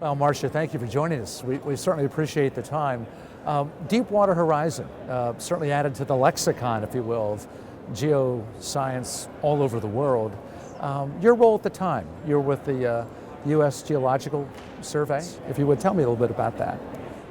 Well, Marcia, thank you for joining us. We certainly appreciate the time. Deepwater Horizon certainly added to the lexicon, if you will, of geoscience all over the world. Your role at the time, you're with the U.S. Geological Survey. If you would tell me a little bit about that.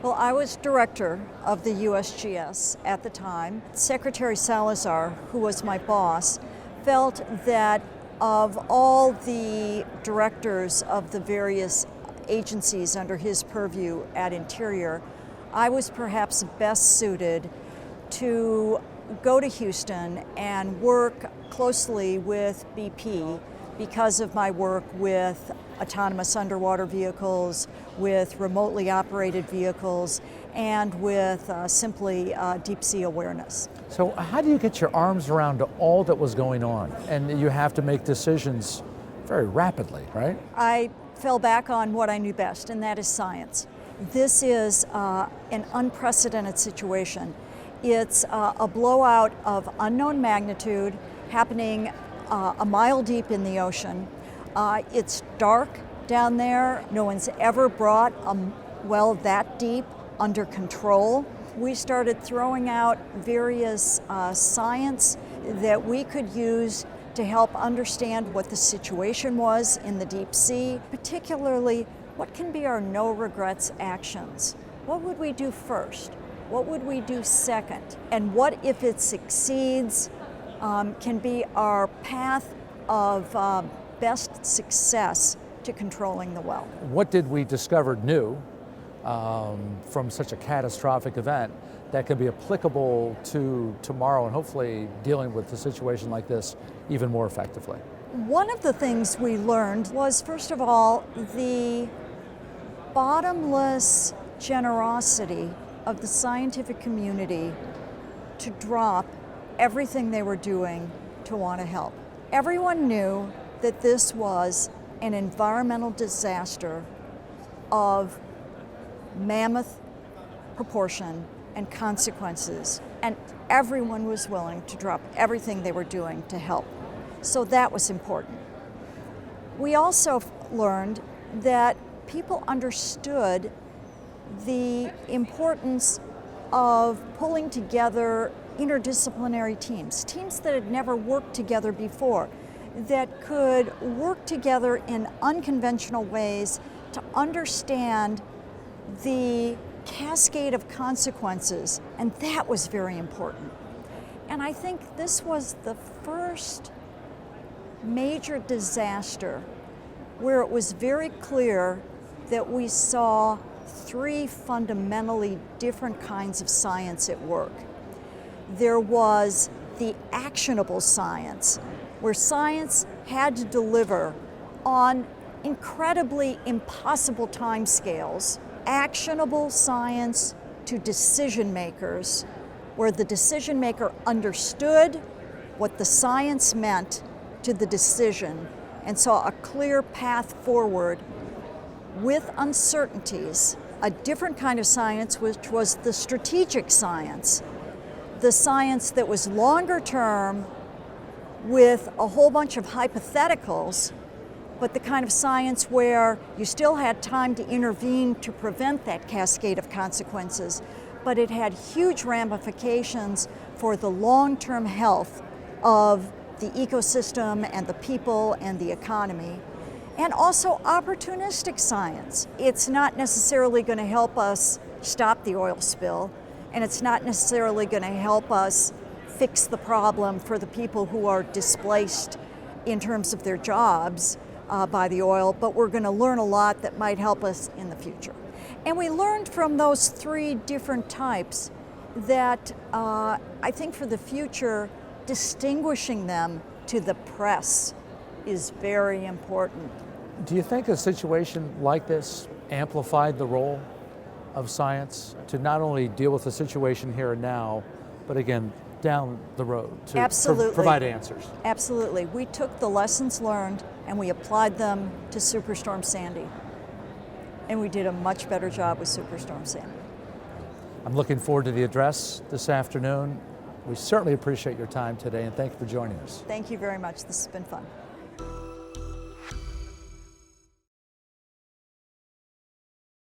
Well, I was director of the USGS at the time. Secretary Salazar, who was my boss, felt that of all the directors of the various agencies under his purview at Interior, I was perhaps best suited to go to Houston and work closely with BP because of my work with autonomous underwater vehicles, with remotely operated vehicles, and with simply deep sea awareness. So how do you get your arms around all that was going on? And you have to make decisions very rapidly, right? I fell back on what I knew best, and that is science. This is an unprecedented situation. It's a blowout of unknown magnitude happening a mile deep in the ocean. It's dark down there. No one's ever brought a well that deep under control. We started throwing out various science that we could use to help understand what the situation was in the deep sea, particularly what can be our no regrets actions. What would we do first? What would we do second? And what, if it succeeds, can be our path of best success to controlling the well. What did we discover new from such a catastrophic event that can be applicable to tomorrow and hopefully dealing with a situation like this even more effectively? One of the things we learned was, first of all, the bottomless generosity of the scientific community to drop everything they were doing to want to help. Everyone knew that this was an environmental disaster of mammoth proportion and consequences, and everyone was willing to drop everything they were doing to help. So that was important. We also learned that people understood the importance of pulling together interdisciplinary teams that had never worked together before, that could work together in unconventional ways to understand the cascade of consequences, and that was very important. And I think this was the first major disaster where it was very clear that we saw three fundamentally different kinds of science at work. There was the actionable science, where science had to deliver on incredibly impossible timescales. Actionable science to decision makers, where the decision maker understood what the science meant to the decision and saw a clear path forward with uncertainties. A different kind of science, which was the strategic science, the science that was longer term with a whole bunch of hypotheticals, but the kind of science where you still had time to intervene to prevent that cascade of consequences, but it had huge ramifications for the long-term health of the ecosystem and the people and the economy. And also opportunistic science. It's not necessarily going to help us stop the oil spill, and it's not necessarily going to help us fix the problem for the people who are displaced in terms of their jobs by the oil, but we're going to learn a lot that might help us in the future. And we learned from those three different types that I think for the future, distinguishing them to the press is very important. Do you think a situation like this amplified the role of science to not only deal with the situation here and now, but again, down the road to provide answers? Absolutely. We took the lessons learned and we applied them to Superstorm Sandy. And we did a much better job with Superstorm Sandy. I'm looking forward to the address this afternoon. We certainly appreciate your time today, and thank you for joining us. Thank you very much. This has been fun.